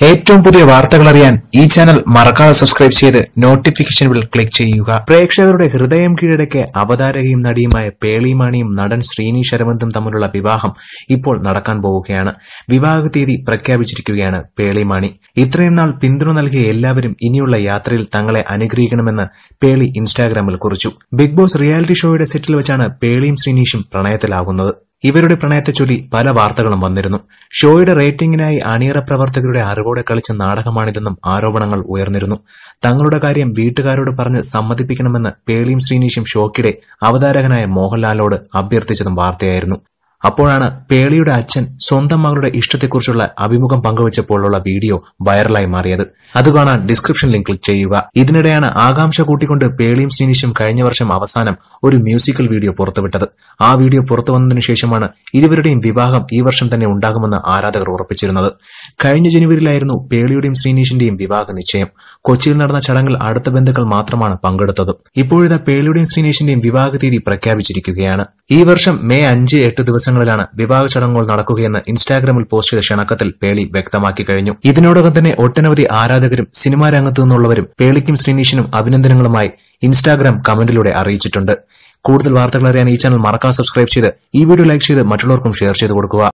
ഏറ്റവും പുതിയ വാർത്തകൾ അറിയാൻ ഈ ചാനൽ മറക്കാതെ സബ്സ്ക്രൈബ് ചെയ്ത് നോട്ടിഫിക്കേഷൻ ബെൽ ക്ലിക്ക് ചെയ്യുക. പ്രേക്ഷകരുടെ ഹൃദയം കീഴടക്കിയ അവതാരകയും നടിയുമായ പേളി മാണിയും നടൻ ശ്രീനിഷ് അരവിന്ദും തമ്മിലുള്ള വിവാഹം ഇപ്പോൾ നടക്കാൻ പോവുകയാണ്. വിവാഹ തീയതി പ്രഖ്യാപിച്ചിരിക്കുകയാണ് പേളി മാണി. ഇത്രയും നാൾ പിന്തുണ നൽകിയ എല്ലാവരും ഇനിയുള്ള യാത്രയിൽ തങ്ങളെ അനുഗ്രഹിക്കണമെന്ന് പേളി ഇൻസ്റ്റാഗ്രാമിൽ കുറിച്ചു. ബിഗ് ബോസ് റിയാലിറ്റി ഷോയുടെ സെറ്റിൽ വെച്ചാണ് പേളിയും ശ്രീനിഷും പ്രണയത്തിലാകുന്നത്. ഇവരുടെ പ്രണയത്തെ ചൊല്ലി പല വാർത്തകളും വന്നിരുന്നു. ഷോയുടെ റേറ്റിംഗിനായി അണിയറ പ്രവർത്തകരുടെ അറിവോടെ കളിച്ച നാടകമാണിതെന്നും ആരോപണങ്ങൾ ഉയർന്നിരുന്നു. തങ്ങളുടെ കാര്യം വീട്ടുകാരോട് പറഞ്ഞ് സമ്മതിപ്പിക്കണമെന്ന് പേളിയും ശ്രീനിഷും ഷോക്കിടെ അവതാരകനായ മോഹൻലാലിനോട് അഭ്യർത്ഥിച്ചതും വാർത്തയായിരുന്നു. അപ്പോഴാണ് പേളിയുടെ അച്ഛൻ സ്വന്തം മകളുടെ ഇഷ്ടത്തെക്കുറിച്ചുള്ള അഭിമുഖം പങ്കുവച്ചപ്പോഴുള്ള വീഡിയോ വൈറലായി മാറിയത്. അത് കാണാൻ ഡിസ്ക്രിപ്ഷൻ ലിങ്ക് ക്ലിക്ക് ചെയ്യുക. ഇതിനിടെയാണ് ആകാംക്ഷ കൂട്ടിക്കൊണ്ട് പേളിയും ശ്രീനിഷും കഴിഞ്ഞ വർഷം അവസാനം ഒരു മ്യൂസിക്കൽ വീഡിയോ പുറത്തുവിട്ടത്. ആ വീഡിയോ പുറത്തു വന്നതിനു ശേഷമാണ് ഇരുവരുടെയും വിവാഹം ഈ വർഷം തന്നെ ഉണ്ടാകുമെന്ന് ആരാധകർ ഉറപ്പിച്ചിരുന്നത്. കഴിഞ്ഞ ജനുവരിയിലായിരുന്നു പേളിയുടെയും ശ്രീനിഷിന്റെയും വിവാഹ നിശ്ചയം. കൊച്ചിയിൽ നടന്ന ചടങ്ങിൽ അടുത്ത ബന്ധുക്കൾ മാത്രമാണ് പങ്കെടുത്തത്. ഇപ്പോഴിതാ പേളിയുടെയും ശ്രീനിഷിന്റെയും വിവാഹ തീയതി പ്രഖ്യാപിച്ചിരിക്കുകയാണ്. ഈ വർഷം മെയ് 5-8 ദിവസങ്ങളിലാണ് വിവാഹ ചടങ്ങുകൾ നടക്കുകയെന്ന് ഇൻസ്റ്റാഗ്രാമിൽ പോസ്റ്റ് ചെയ്ത ക്ഷണക്കത്തിൽ പേളി വ്യക്തമാക്കി കഴിഞ്ഞു. ഇതിനോടകം തന്നെ ഒട്ടനവധി ആരാധകരും സിനിമാ രംഗത്തു നിന്നുള്ളവരും പേളിക്കും ശ്രീനിഷിനും അഭിനന്ദനങ്ങളുമായി ഇൻസ്റ്റാഗ്രാം കമന്റിലൂടെ അറിയിച്ചിട്ടുണ്ട്. കൂടുതൽ വാർത്തകൾ അറിയാൻ ഈ ചാനൽ മറക്കാതെ സബ്സ്ക്രൈബ് ചെയ്ത് ഈ വീഡിയോ ലൈക്ക് ചെയ്ത് മറ്റുള്ളവർക്കും ഷെയർ ചെയ്ത് കൊടുക്കുക.